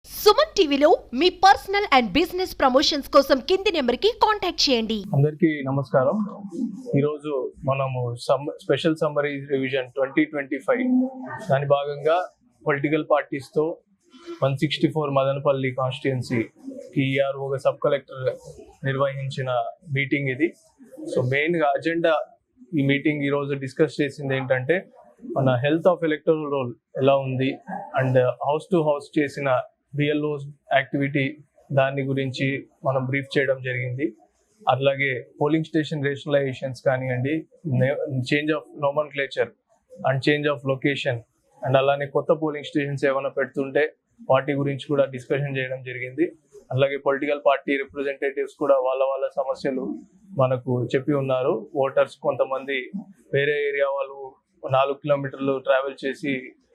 సుమన్ టీవీలో మీ personal and business promotions కోసం కింది నెంబర్కి కాంటాక్ట్ చేయండి. అందరికీ నమస్కారం. ఈరోజు మనము స్పెషల్ సమ్మరీ రివిజన్ 2025 దాని భాగంగా పొలిటికల్ పార్టీస్తో 164 మదనపల్లి కాన్స్టిట్యుయెన్సీకి ఈఆర్ఓగా సబ్ కలెక్టర్ నిర్వహించిన మీటింగ్ ఇది. సో మెయిన్గా అజెండా ఈ మీటింగ్ ఈరోజు డిస్కస్ చేసింది ఏంటంటే మన హెల్త్ ఆఫ్ ఎలక్టరల్ రోల్ ఎలా ఉంది అండ్ హౌస్ టు హౌస్ చేసిన బిఎల్ఓ యాక్టివిటీ దాని గురించి మనం బ్రీఫ్ చేయడం జరిగింది. అలాగే పోలింగ్ స్టేషన్ రేషనలైజేషన్స్ కానివ్వండి, change of nomenclature and change of location and అలానే కొత్త పోలింగ్ స్టేషన్స్ ఏమైనా పెడుతుంటే వాటి గురించి కూడా డిస్కషన్ చేయడం జరిగింది. అలాగే పొలిటికల్ పార్టీ రిప్రజెంటేటివ్స్ కూడా వాళ్ళ సమస్యలు మనకు చెప్పి ఉన్నారు. ఓటర్స్ కొంతమంది వేరే ఏరియా వాళ్ళు 4 కిలోమీటర్లు ట్రావెల్ చేసి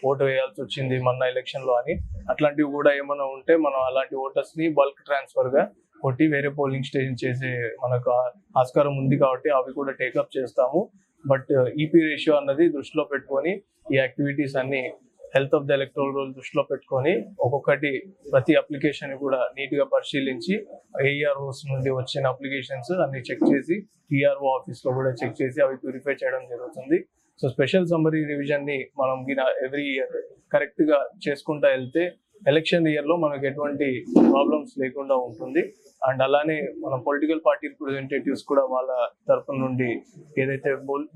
ఓటు వేయాల్సి వచ్చింది మొన్న ఎలక్షన్ లో అని, అట్లాంటివి కూడా ఏమైనా ఉంటే మనం అలాంటి ఓటర్స్ ని బల్క్ ట్రాన్స్ఫర్ గా కొట్టి వేరే పోలింగ్ స్టేషన్ చేసే మనకు ఆస్కారం ఉంది కాబట్టి అవి కూడా టేకప్ చేస్తాము. బట్ ఈపీ రేషియో అన్నది దృష్టిలో పెట్టుకొని ఈ యాక్టివిటీస్ అన్ని health of the electoral roll దృష్టిలో పెట్టుకొని ఒక్కొక్కటి ప్రతి అప్లికేషన్ కూడా నీట్ గా పరిశీలించి ఏఈఆర్ఓస్ నుండి వచ్చిన అప్లికేషన్స్ అన్ని చెక్ చేసి టీఆర్ఓ ఆఫీస్ లో కూడా చెక్ చేసి అవి ప్యూరిఫై చేయడం జరుగుతుంది. సో స్పెషల్ సమ్మరీ రివిజన్ ని మనం ఎవ్రీ ఇయర్ కరెక్ట్ గా చేసుకుంటా వెళ్తే ఎలక్షన్ ఇయర్ లో మనకు ఎటువంటి ప్రాబ్లమ్స్ లేకుండా ఉంటుంది. అండ్ అలానే మనం పొలిటికల్ పార్టీ రిప్రజెంటేటివ్స్ కూడా వాళ్ళ తరఫు నుండి ఏదైతే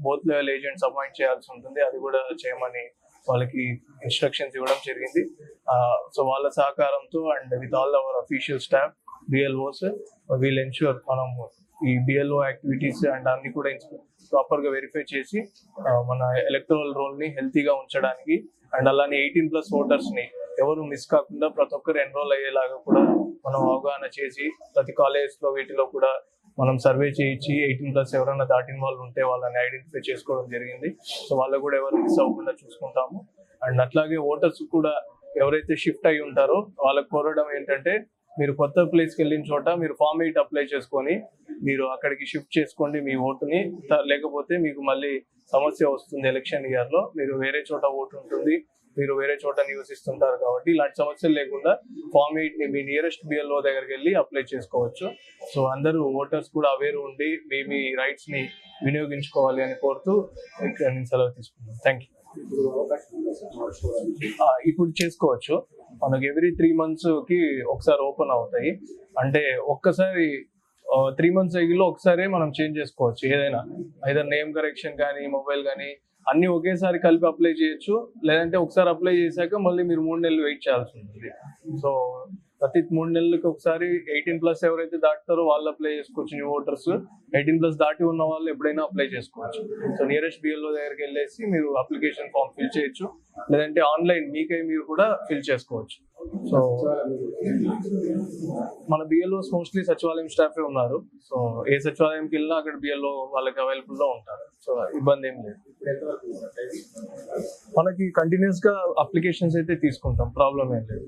బోత్ లెవెల్ ఏజెంట్స్ అపాయింట్ చేయాల్సి ఉంటుంది అది కూడా చేయమని వాళ్ళకి ఇన్స్ట్రక్షన్స్ ఇవ్వడం జరిగింది. సో వాళ్ళ సహకారంతో and with all our official staff BLOs wheel ensure మనం ఈ బిఎల్ఓ యాక్టివిటీస్ అండ్ అన్ని కూడా ప్రాపర్ గా వెరిఫై చేసి మన ఎలక్టరల్ రోల్ ని హెల్తీగా ఉంచడానికి అండ్ అలానే 18+ ఓటర్స్ ని ఎవరు మిస్ కాకుండా ప్రతి ఒక్కరు ఎన్రోల్ అయ్యేలాగా కూడా మనం అవగాహన చేసి ప్రతి కాలేజ్ లో వీటిలో కూడా మనం సర్వే చేయించి 18+ ఎవరైనా దాటిన వాళ్ళు ఉంటే వాళ్ళని ఐడెంటిఫై చేసుకోవడం జరిగింది. సో వాళ్ళు కూడా ఎవరు మిస్ అవ్వకుండా చూసుకుంటాము. అండ్ అట్లాగే ఓటర్స్ కూడా ఎవరైతే షిఫ్ట్ అయి ఉంటారో వాళ్ళకి కోరడం ఏంటంటే మీరు కొత్త ప్లేస్కి వెళ్ళిన చోట మీరు ఫామ్ 8 అప్లై చేసుకొని మీరు అక్కడికి షిఫ్ట్ చేసుకోండి మీ ఓటుని, లేకపోతే మీకు మళ్ళీ సమస్య వస్తుంది. ఎలక్షన్ ఇయర్ లో మీరు వేరే చోట ఓటు ఉంటుంది, మీరు వేరే చోట నివసిస్తుంటారు కాబట్టి ఇలాంటి సమస్యలు లేకుండా ఫామ్ 8 ని మీ నియరెస్ట్ బిఎల్ఓ దగ్గరికి వెళ్ళి అప్లై చేసుకోవచ్చు. సో అందరూ ఓటర్స్ కూడా అవేర్ ఉండి మీ రైట్స్ ని వినియోగించుకోవాలి అని కోరుతూ ఇక్కడ నేను సెలవు తీసుకున్నాను. Thank you. ఇప్పుడు చేసుకోవచ్చు. మనకి ఎవ్రీ 3 months కి ఒకసారి ఓపెన్ అవుతాయి. అంటే ఒక్కసారి 3 months సైకిల్లో ఒకసారి మనం చేంజ్ చేసుకోవచ్చు. ఏదైనా ఐదర్ నేమ్ కరెక్షన్ కానీ మొబైల్ కానీ అన్ని ఒకేసారి కలిపి అప్లై చేయొచ్చు. లేదంటే ఒకసారి అప్లై చేశాక మళ్ళీ మీరు 3 నెలలు వెయిట్ చేయాల్సి ఉంటుంది. సో ప్రతి 3 నెలలకి ఒకసారి 18+ ఎవరైతే దాటుతారో వాళ్ళు అప్లై చేసుకోవచ్చు. న్యూ ఓటర్స్ 18+ దాటి ఉన్న వాళ్ళు ఎప్పుడైనా అప్లై చేసుకోవచ్చు. సో నియరెస్ట్ బిఎల్ఓ దగ్గరికి వెళ్ళేసి మీరు అప్లికేషన్ ఫామ్ ఫిల్ చేయొచ్చు, లేదంటే ఆన్లైన్ మీకై మీరు కూడా ఫిల్ చేసుకోవచ్చు. సో మన బిఎల్ఓస్ మోస్ట్లీ సచివాలయం స్టాఫే ఉన్నారు. సో ఏ సచివాలయంకి వెళ్ళినా అక్కడ బిఎల్ఓ వాళ్ళకి అవైలబుల్ లో ఉంటారు. సో ఇబ్బంది ఏం లేదు. మనకి కంటిన్యూస్ గా అప్లికేషన్స్ అయితే తీసుకుంటాం, ప్రాబ్లం ఏం లేదు.